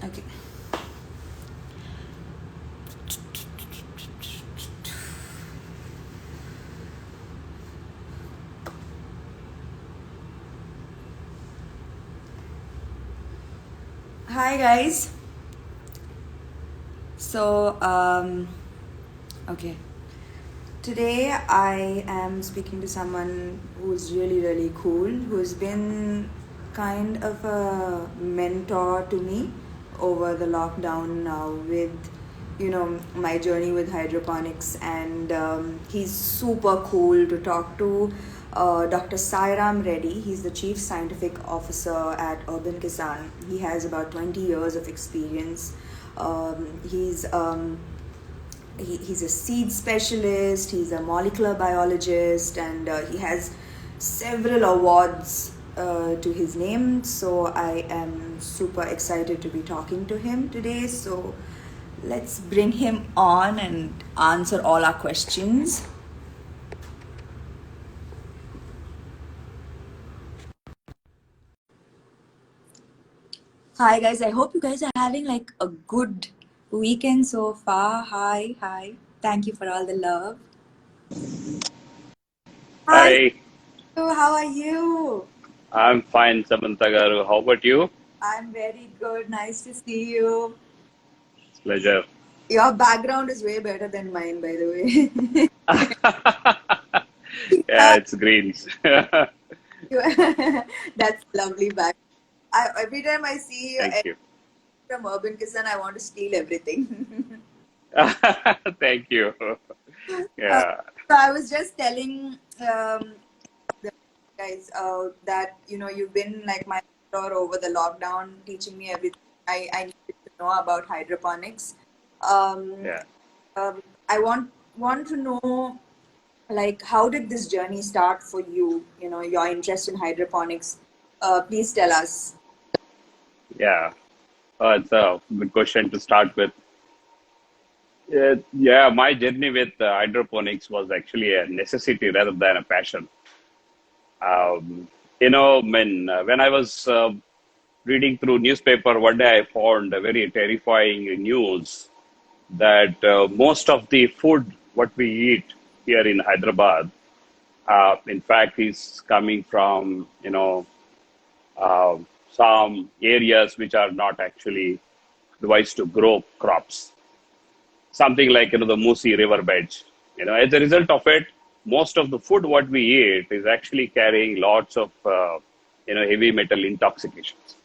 Okay. Hi guys. So, okay. Today I am speaking to someone who's really, really cool, who's been kind of a mentor to me over the lockdown now with, my journey with hydroponics. And he's super cool to talk to. Dr. Sairam Reddy, he's the Chief Scientific Officer at Urban Kisaan. He has about 20 years of experience. He's a seed specialist, he's a molecular biologist, and he has several awards to his name. So I am super excited to be talking to him today. So let's bring him on and answer all our questions. Hi guys, I hope you guys are having like a good weekend so far. Hi. Thank you for all the love. Hi, Hi, how are you? I'm fine, Samantha garu. How about you? I'm very good. Nice to see you. It's pleasure. Your background is way better than mine, by the way. Yeah, it's greens. That's lovely back. Every time I see you Thank you. from Urban Kisaan, I want to steal everything. Thank you. Uh, Yeah, so I was just telling the guys that you've been like my mentor over the lockdown, teaching me everything I needed to know about hydroponics. Um, yeah, I want to know, like, how did this journey start for you? Your interest in hydroponics. Please tell us. yeah. It's a good question to start with. Yeah, my journey with hydroponics was actually a necessity rather than a passion. Um, when I was reading through newspaper, one day I found a very terrifying news that most of the food what we eat here in Hyderabad, in fact, is coming from uh, some areas which are not actually advised to grow crops. Something like the Musi river beds. As a result of it, most of the food what we eat is actually carrying lots of heavy metal intoxications.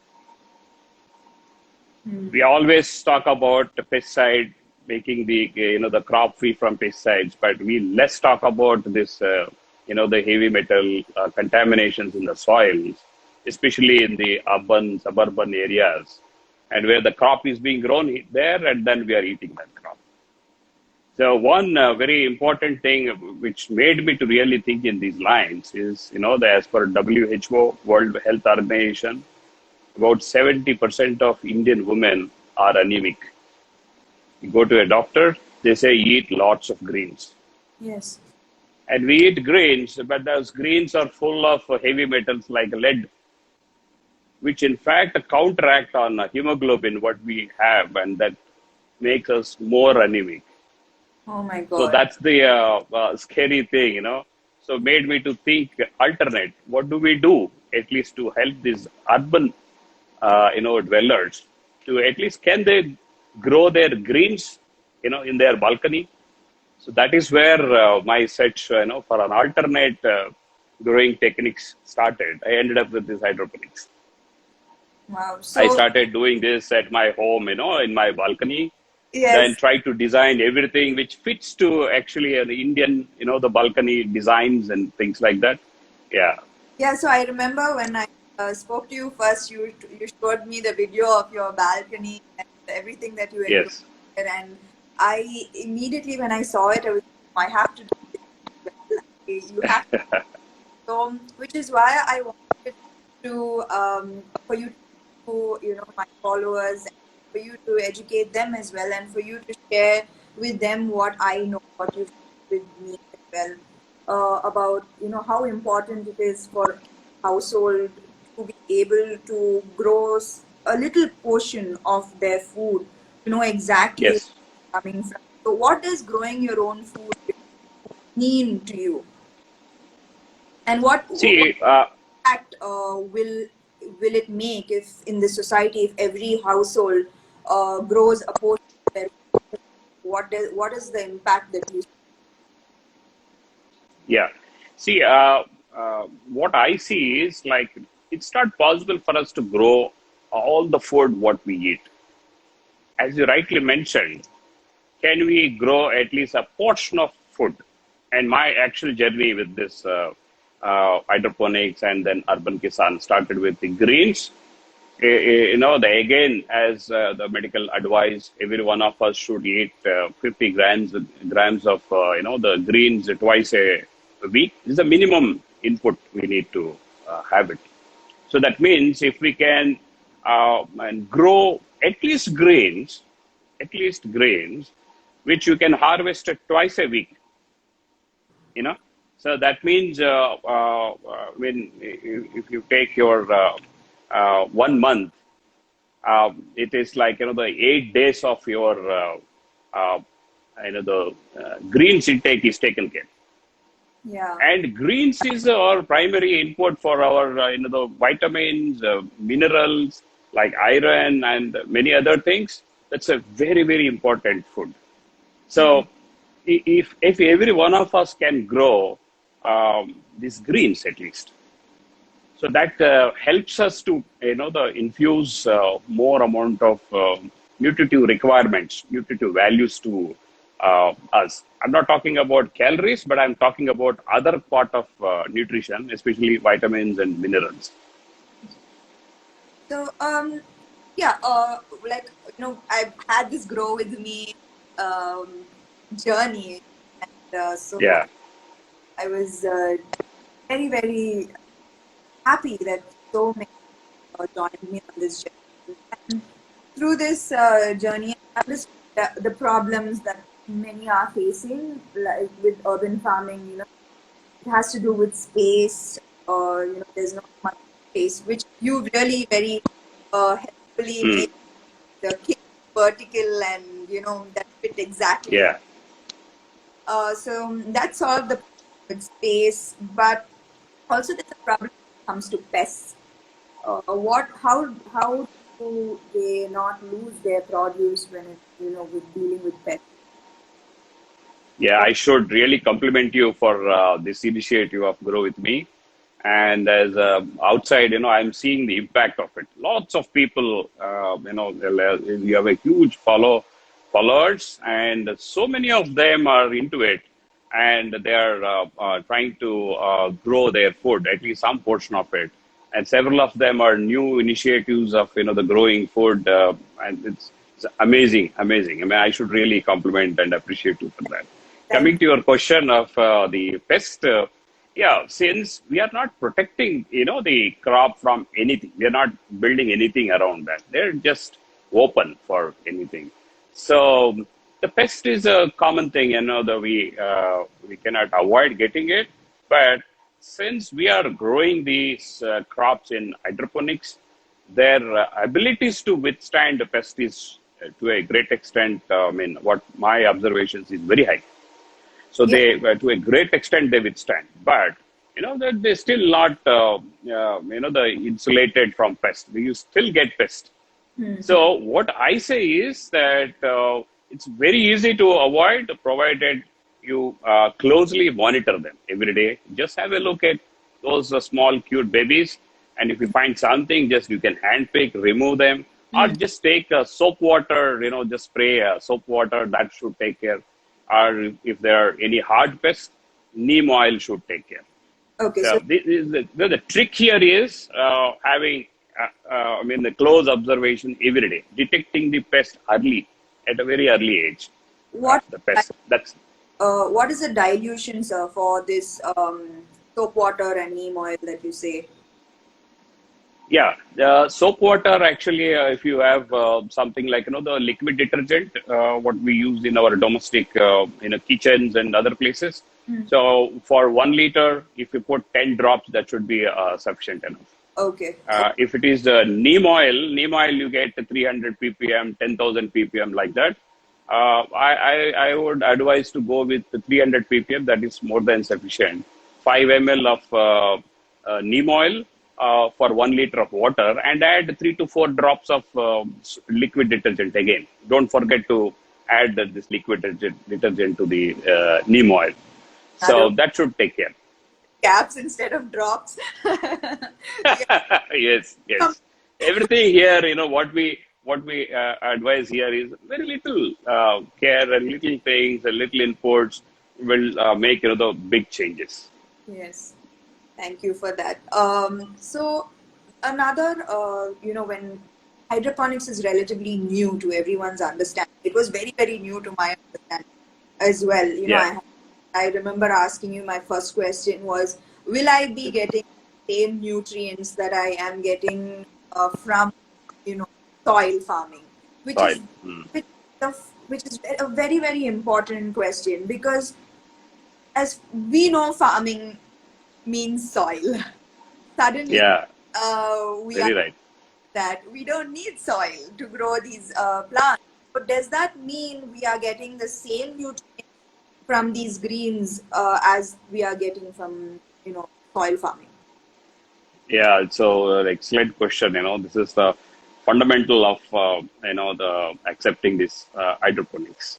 We always talk about the pesticide making the the crop free from pesticides, but we less talk about this the heavy metal contaminations in the soils, especially in the urban suburban areas, and where the crop is being grown there, and then we are eating that crop. So one very important thing which made me to really think in these lines is that as per WHO, World Health Organization, about 70% of Indian women are anemic. You go to a doctor, they say eat lots of greens. Yes. And we eat greens, but those greens are full of heavy metals like lead, which in fact counteract on hemoglobin, what we have, and that makes us more anemic. Oh my So God. that's the scary thing. So made me to think alternate. What do we do at least to help these urban, dwellers to at least can they grow their greens, in their balcony? So that is where my search, for an alternate growing techniques started. I ended up with this hydroponics. Wow. I So started doing this at my home, in my balcony, then yes. try to design everything which fits to actually an Indian, the balcony designs and things like that. Yeah. Yeah. So I remember when I spoke to you first, you showed me the video of your balcony and everything that you were doing Yes. there, and I immediately when I saw it, I have to do this as well. You have. So, which is why I wanted to for you to my followers, for you to educate them as well, and for you to share with them what I know, what you've shared with me as well, about how important it is for household to be able to grow a little portion of their food to know exactly where Yes. it's coming from. So, what does growing your own food mean to you, and what See, impact will it make if in the society, if every household grows a portion of their food? What is the impact that you? yeah. See, what I see is like it's not possible for us to grow all the food what we eat. As you rightly mentioned, can we grow at least a portion of food? And my actual journey with this hydroponics and then Urban Kisaan started with the greens. Again, as the medical advice, every one of us should eat 50 grams of the greens twice a week. This is the minimum input we need to have it. So that means if we can and grow at least grains, which you can harvest twice a week, you know. So that means when if you take your 1 month, it is like the 8 days of your uh, the greens intake is taken care. Yeah. And greens is our primary input for our the vitamins, minerals like iron and many other things. That's a very very important food. So if every one of us can grow these greens at least, so that helps us to the infuse more amount of nutritive requirements, nutritive values to us. I'm not talking about calories, but I'm talking about other part of nutrition, especially vitamins and minerals. So, yeah, like, I've had this grow with me journey, and so Yeah, I was very, very happy that so many joined me on this journey. And through this journey, I understood the problems that many are facing, like with urban farming. It has to do with space, or there's not much space, which you really very helpfully mm, made the cake vertical, and that fit exactly. yeah. So that solved the problem with space, but also there's a problem when it comes to pests. How do they not lose their produce when with dealing with pests? Yeah, What? I should really compliment you for this initiative of Grow With Me. And as outside, I'm seeing the impact of it. Lots of people, you have a huge followers, and so many of them are into it, and they are trying to grow their food, at least some portion of it. And several of them are new initiatives of the growing food, and it's amazing, amazing. I mean, I should really compliment and appreciate you for that. Thank Coming to your question of the pest, yeah, since we are not protecting, the crop from anything, we are not building anything around that. They're just open for anything. So the pest is a common thing, that we cannot avoid getting it. But since we are growing these crops in hydroponics, their abilities to withstand the pest is to a great extent. I mean, what my observations is very high. So you. they, to a great extent, they withstand. But that they're still not, the insulated from pest. You still get pest. Yeah. So what I say is that it's very easy to avoid, provided you closely monitor them every day. Just have a look at those small cute babies, and if you find something, just you can hand pick, remove them, or Mm. just take soap water. Just spray soap water. That should take care. Or if there are any hard pests, neem oil should take care. Okay, so So the trick here is having, the close observation every day, detecting the pest early, at a very early age. what The pest. That's what is the dilution, sir, for this soap water and neem oil that you say? yeah. Soap water actually, if you have something like the liquid detergent, what we use in our domestic kitchens and other places. Mm. So for 1 liter, if you put 10 drops, that should be sufficient enough. Okay. If it is neem oil you get 300 ppm, 10,000 ppm like that. I would advise to go with the 300 ppm. That is more than sufficient. 5 ml of neem oil for 1 liter of water, and add 3 to 4 drops of liquid detergent again. Don't forget to add this liquid detergent to the neem oil. So that should take care. Caps instead of drops. Yeah. Yes, yes. Everything here, what we advise here is very little care and little things and little inputs will make the big changes. Yes. Thank you for that. So another, when hydroponics is relatively new to everyone's understanding, it was very, very new to my understanding as well. Yeah, I remember asking you, my first question was, will I be getting the same nutrients that I am getting from, you know, soil farming, which soil. is which, which is a very, very important question, because as we know, farming means soil. Suddenly, Yeah, we are very right. that we don't need soil to grow these plants. But does that mean we are getting the same nutrients from these greens as we are getting from, soil farming? Yeah, so excellent question. This is the fundamental of the accepting this hydroponics.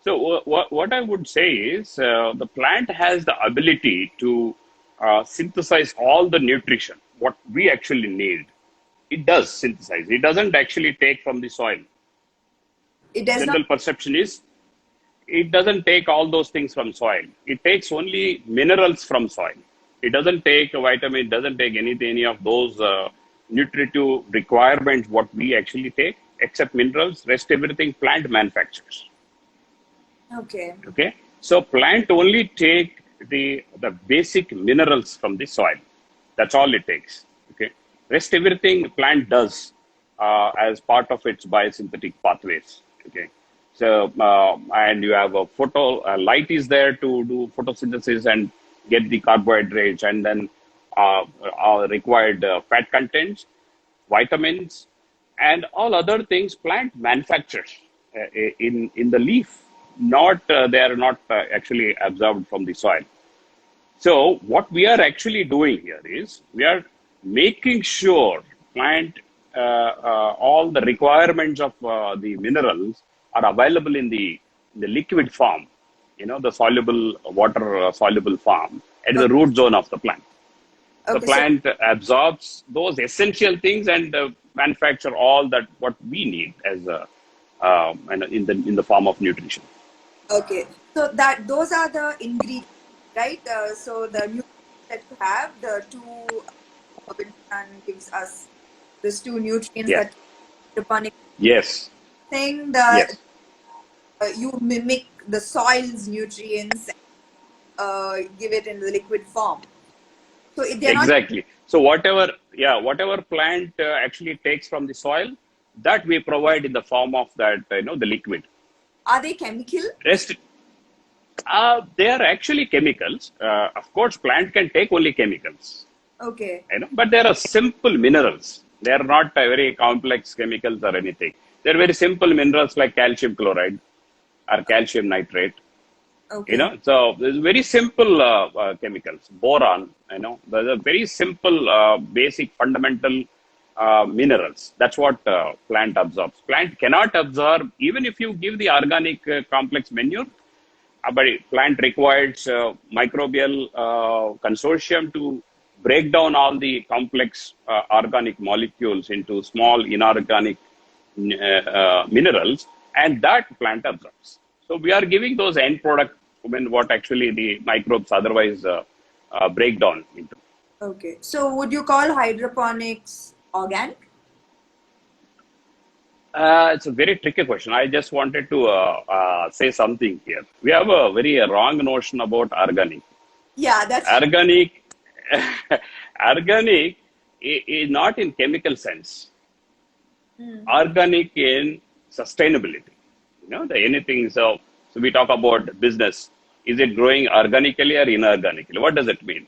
So what I would say is the plant has the ability to synthesize all the nutrition what we actually need. It does synthesize. It doesn't actually take from the soil. It does not. General perception is it doesn't take all those things from soil. It takes only minerals from soil. It doesn't take a vitamin. It doesn't take any of those nutritive requirements what we actually take, except minerals. Rest everything plant manufactures. Okay. Okay, so plant only take the basic minerals from the soil. That's all it takes. Okay, rest everything plant does as part of its biosynthetic pathways. Okay, so and you have a photo light is there to do photosynthesis and get the carbohydrates, and then required fat contents, vitamins, and all other things plant manufactures in the leaf. Not they are not actually absorbed from the soil. So what we are actually doing here is we are making sure plant all the requirements of the minerals are available in the liquid form, the soluble water soluble form at the Okay. root zone of the plant. The Okay. So plant absorbs those essential things and manufacture all that what we need as in the form of nutrition. okay. So that those are the ingredients, right? So the nutrients that you have, the two Urban Kisaan gives us these two nutrients Yeah. that hydroponic Yes. thing that Yes. you mimic the soil's nutrients and give it in the liquid form. So if they're not, Exactly. So whatever plant actually takes from the soil, that we provide in the form of that, the liquid. are they chemical? Rest, they are actually chemicals. Of course, plant can take only chemicals, Okay. but there are simple minerals. They are not very complex chemicals or anything. They're very simple minerals like calcium chloride or calcium nitrate. Okay. So there's very simple chemicals. Boron, those are very simple, basic, fundamental minerals. That's what plant absorbs. Plant cannot absorb even if you give the organic complex manure. But plant requires microbial consortium to break down all the complex organic molecules into small inorganic minerals, and that plant absorbs. So we are giving those end product when what actually the microbes otherwise break down into. Okay. So would you call hydroponics organic? It's a very tricky question. I just wanted to say something here. We have a very wrong notion about organic. Yeah, that's Organic, organic is not in chemical sense. Organic in sustainability. Anything. So we talk about business. Is it growing organically or inorganically? What does it mean?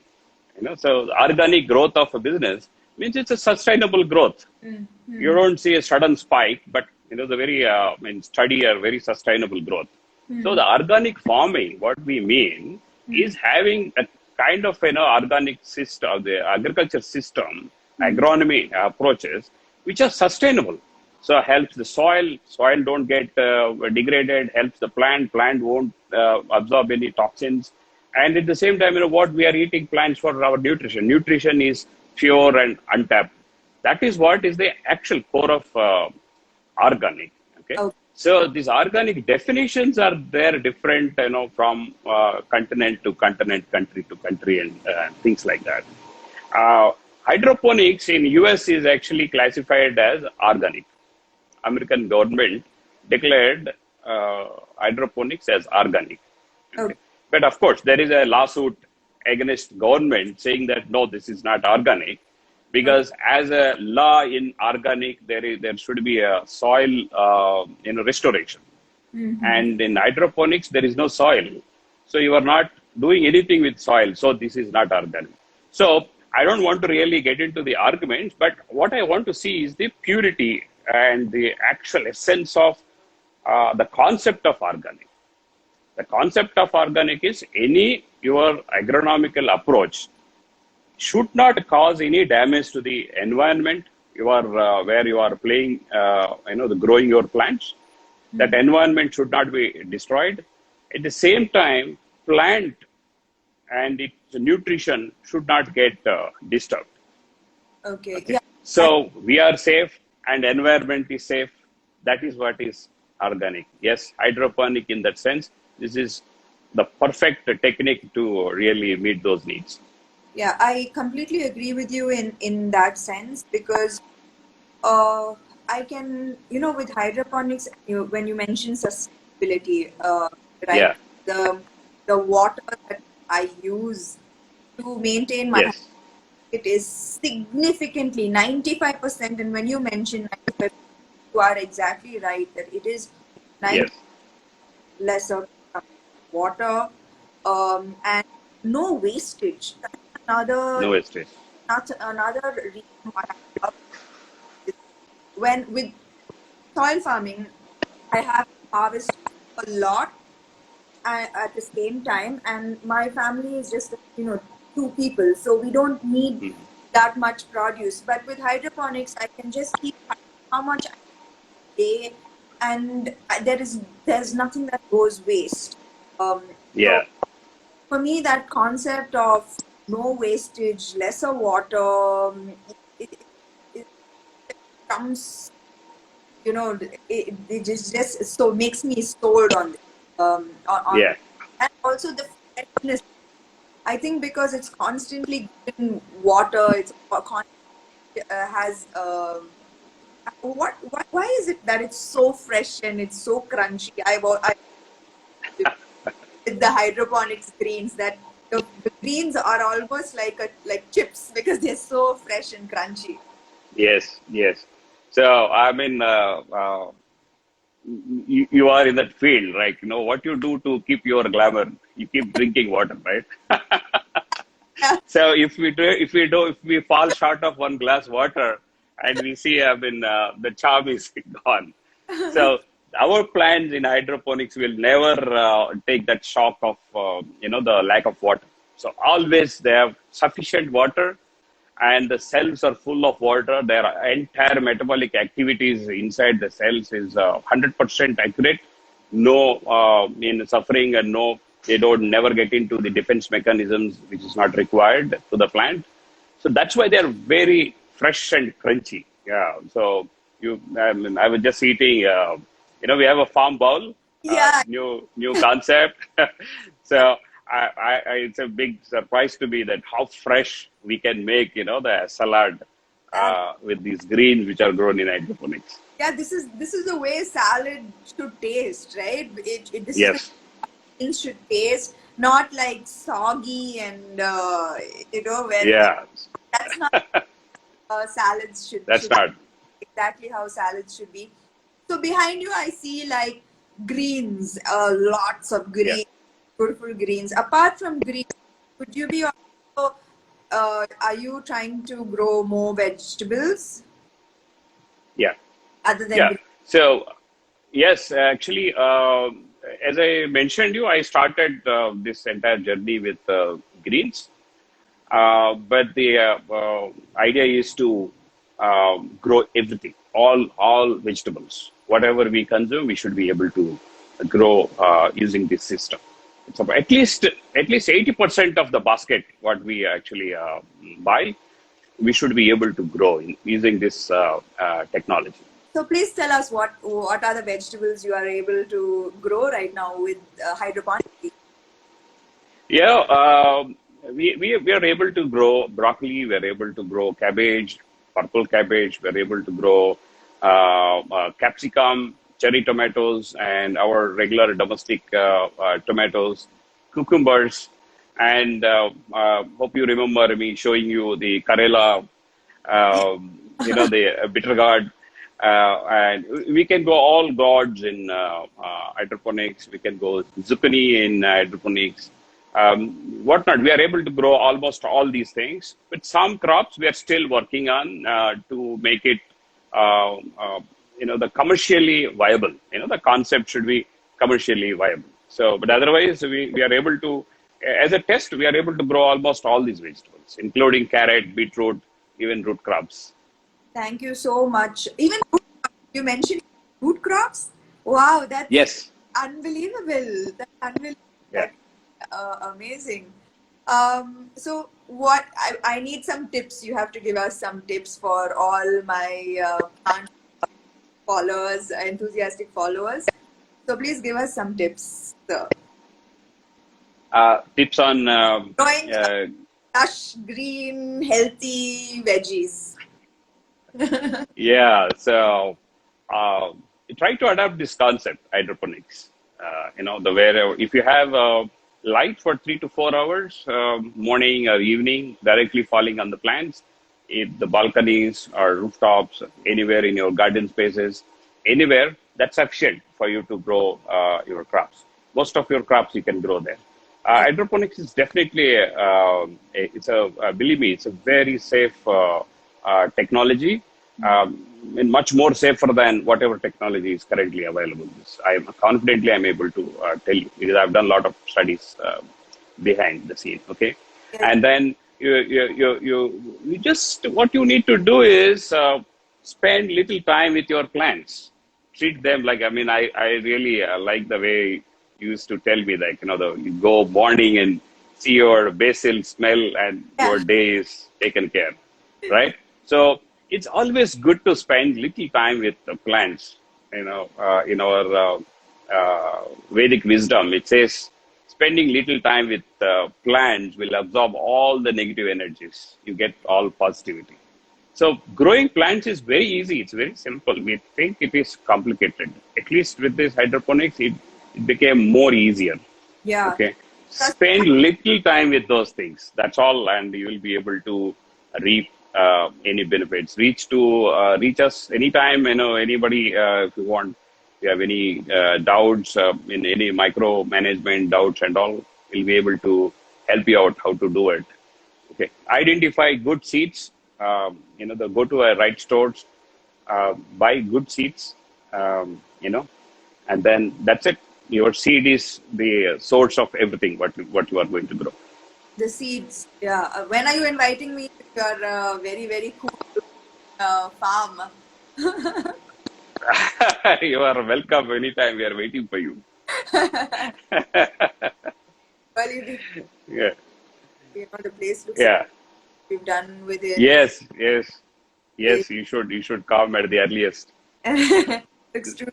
So organic growth of a business means it's a sustainable growth. You don't see a sudden spike, but the very steady or very sustainable growth. So the organic farming, what we mean is having a kind of organic system, the agriculture system, agronomy approaches, which are sustainable. So helps the soil don't get degraded, helps the plant won't absorb any toxins, and at the same time, what we are eating plants for our nutrition. Nutrition is pure and untapped. That is what is the actual core of organic. Okay, Okay. so these organic definitions are there different, from continent to continent, country to country, and things like that. Hydroponics in US is actually classified as organic. American government declared hydroponics as organic. Okay. Okay. But of course, there is a lawsuit against government saying that no, this is not organic, because as a law in organic, there should be a soil restoration, and in hydroponics there is no soil, so you are not doing anything with soil. So this is not organic. So I don't want to really get into the arguments, but what I want to see is the purity and the actual essence of the concept of organic. The concept of organic is your agronomical approach should not cause any damage to the environment where you are playing, growing your plants. That environment should not be destroyed. At the same time, plant and its nutrition should not get disturbed. Okay. Okay. Yeah. So we are safe and environment is safe. That is what is organic. Yes, hydroponic in that sense. This is the perfect technique to really meet those needs. Yeah, I completely agree with you in that sense, because I can, with hydroponics, when you mention sustainability, right? Yeah. The water that I use to maintain my Yes. it is significantly 95%. And when you mention 95%, you are exactly right that it is 90 Yes. lesser water, and no wastage. That's No another wastage. another reason why I love this. When with soil farming, I have harvest a lot at the same time, and my family is just two people, so we don't need Mm. that much produce. But with hydroponics, I can just keep how much I day, and there's nothing that goes waste. So Yeah. for me, that concept of no wastage, lesser water, it comes, it just so makes me sold on this. On Yeah. and also the freshness. I think because it's constantly given water, it's has why is it that it's so fresh and it's so crunchy? I with the hydroponics greens that the greens are almost like chips because they're so fresh and crunchy. Yes. Yes. So I mean, you are in that field, right? What you do to keep your glamour. You keep drinking water, right? So if we fall short of one glass water, and we see, I mean, the charm is gone. So our plants in hydroponics will never take that shock of the lack of water. So always they have sufficient water, and the cells are full of water. Their entire metabolic activities inside the cells is 100% accurate. No suffering, and no, they don't never get into the defense mechanisms, which is not required to the plant. So that's why they're very fresh and crunchy. Yeah. So I was just eating. We have a farm bowl. Yeah, New concept. So it's a big surprise to me that how fresh we can make the salad yeah, with these greens which are grown in hydroponics. yeah. This is the way salad should taste, right? This is the Yes. greens should taste, not like soggy and when Yeah. that's not salads That's should not. exactly how salads should be. So behind you, I see like greens, lots of Yeah. green, beautiful greens. Apart from green, would you be also are you trying to grow more vegetables Yeah. other than Yeah. green? So, yes, actually, as I mentioned you, I started this entire journey with greens. But the idea is to grow everything, all vegetables. Whatever we consume, we should be able to grow using this system. It's about at least 80% of the basket what we actually buy, we should be able to grow using this technology. So please tell us what are the vegetables you are able to grow right now with hydroponics? Yeah, we are able to grow broccoli. We are able to grow cabbage, purple cabbage. We are able to grow capsicum, cherry tomatoes, and our regular domestic tomatoes, cucumbers, and hope you remember me showing you the Karela, the bitter gourd. And we can go all gourds in hydroponics. We can go zucchini in hydroponics, whatnot. We are able to grow almost all these things. But some crops we are still working on to make it, the commercially viable. The concept should be commercially viable. So, but otherwise, we are able to, as a test, we are able to grow almost all these vegetables, including carrot, beetroot, even root crops. Thank you so much. Even you mentioned root crops. Wow, that's Yes. unbelievable. That's unbelievable. Yeah. That's amazing. So what I need some tips. You have to give us some tips for all my plant followers, enthusiastic followers. So please give us some tips. So, Tips on growing lush, green, healthy veggies. yeah, so try to adapt this concept, hydroponics. The where if you have light for 3 to 4 hours, morning or evening, directly falling on the plants, if the balconies or rooftops, anywhere in your garden spaces, anywhere, that's sufficient for you to grow your crops. Most of your crops you can grow there. Hydroponics is definitely believe me, it's a very safe technology, and much more safer than whatever technology is currently available. I'm able to tell you because I've done a lot of studies behind the scene. Okay, Yes. and then you just what you need to do is spend little time with your plants. Treat them like, I really like the way you used to tell me, like, you go morning and see your basil smell and Yeah. your day is taken care, right? So it's always good to spend little time with the plants. In our Vedic wisdom, it says spending little time with plants will absorb all the negative energies. You get all positivity. So growing plants is very easy. It's very simple. We think it is complicated. At least with this hydroponics, it became more easier. Yeah. Okay. Spend little time with those things. That's all, and you will be able to reap any benefits. Reach us anytime. Anybody, if you want, if you have any doubts in any micro management doubts and all, we'll be able to help you out how to do it. Okay. Identify good seeds. Go to a right stores, buy good seeds. And then that's it. Your seed is the source of everything. What you are going to grow. The seeds. Yeah. When are you inviting me to your very, very cool farm? You are welcome anytime. We are waiting for you. Well, Yeah. the place looks Yeah. we've done with it. Yes. Yes. Yes. You should come at the earliest. Looks truly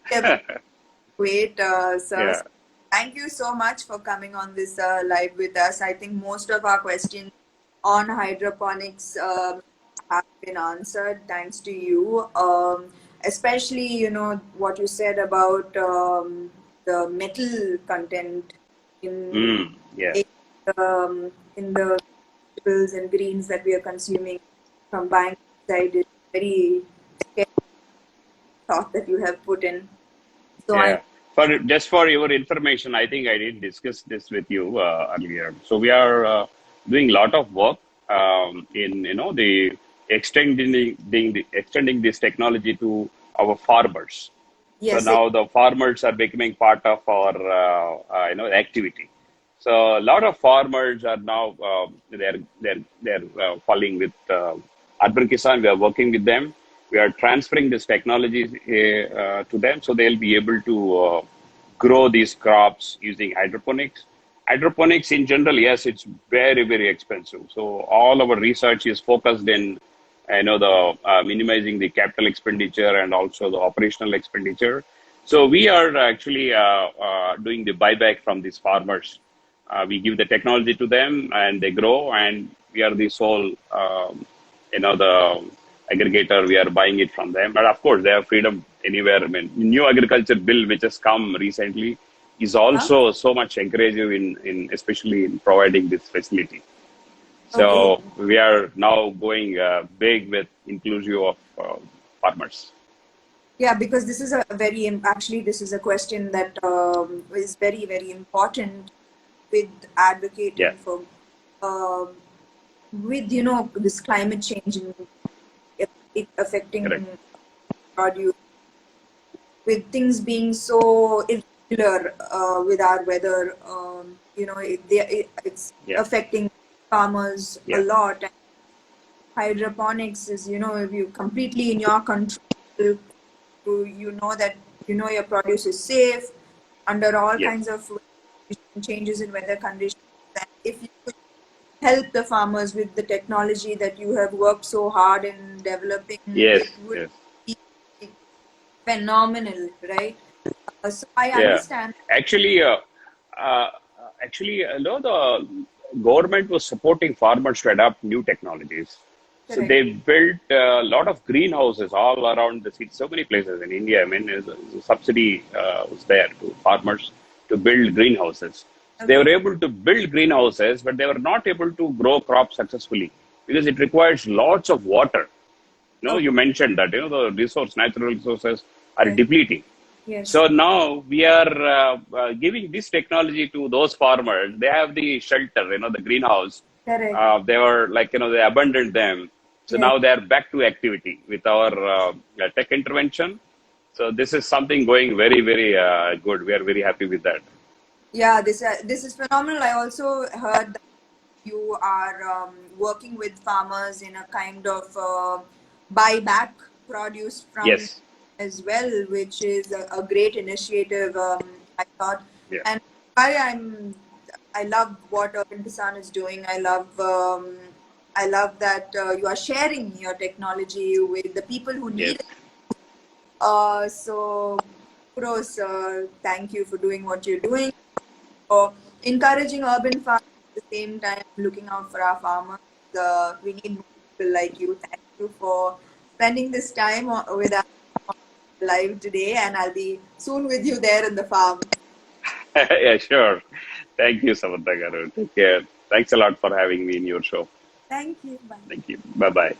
great, sir. Yeah. Thank you so much for coming on this live with us. I think most of our questions on hydroponics have been answered thanks to you. Especially, what you said about the metal content in Yeah. in the vegetables and greens that we are consuming from buying outside is very scary thought that you have put in. So Yeah. For your information, I think I did discuss this with you earlier. So we are doing a lot of work in the extending this technology to our farmers. So Yes, now the farmers are becoming part of our activity. So a lot of farmers are now they're falling with Urban Kisaan. We are working with them. We are transferring this technology to them, so they'll be able to grow these crops using hydroponics. Hydroponics in general, yes, it's very, very expensive. So all our research is focused in, the minimizing the capital expenditure and also the operational expenditure. So we are actually doing the buyback from these farmers. We give the technology to them and they grow, and we are the sole, the aggregator. We are buying it from them. But of course, they have freedom anywhere. I mean, new agriculture bill which has come recently is huh? also so much encouraging in especially in providing this facility. Okay. So we are now going big with inclusive of farmers. Yeah, because this is a actually, this is a question that is very, very important with Yeah, advocating for, um, with, this climate change and it correct. affecting produce, with things being so irregular with our weather, it's Yeah, affecting farmers a yeah, lot. And hydroponics is, you completely in your control. You know that your produce is safe under all yes, kinds of changes in weather conditions. And if you could help the farmers with the technology that you have worked so hard in developing, yes, it would yes. be phenomenal, right? So I Yeah, understand. actually, uh, no, the government was supporting farmers to adopt new technologies. So Correct. they built a lot of greenhouses all around the city, so many places in India. I mean, a subsidy was there to farmers to build greenhouses. So they were Okay. able to build greenhouses, but they were not able to grow crops successfully because it requires lots of water. Okay. You mentioned that the natural resources are Yes. depleting. Yes. So now we are giving this technology to those farmers. They have the shelter, the greenhouse. Correct. They were like, they abandoned them. So Yes. now they are back to activity with our tech intervention. So this is something going very, very good. We are very happy with that. Yeah. This is phenomenal. I also heard that you are working with farmers in a kind of buyback produce from Yes. as well, which is a great initiative. I thought, Yeah. and I love what Urban Kisan is doing. I love that you are sharing your technology with the people who need Yes. it. So kudos, thank you for doing what you're doing, for encouraging urban farming at the same time looking out for our farmers. We need more people like you. Thank you for spending this time with us live today, and I'll be soon with you there in the farm. Yeah, sure. Thank you, Samantha garu. Take care. Thanks a lot for having me in your show. Thank you. Bye. Thank you. Bye bye.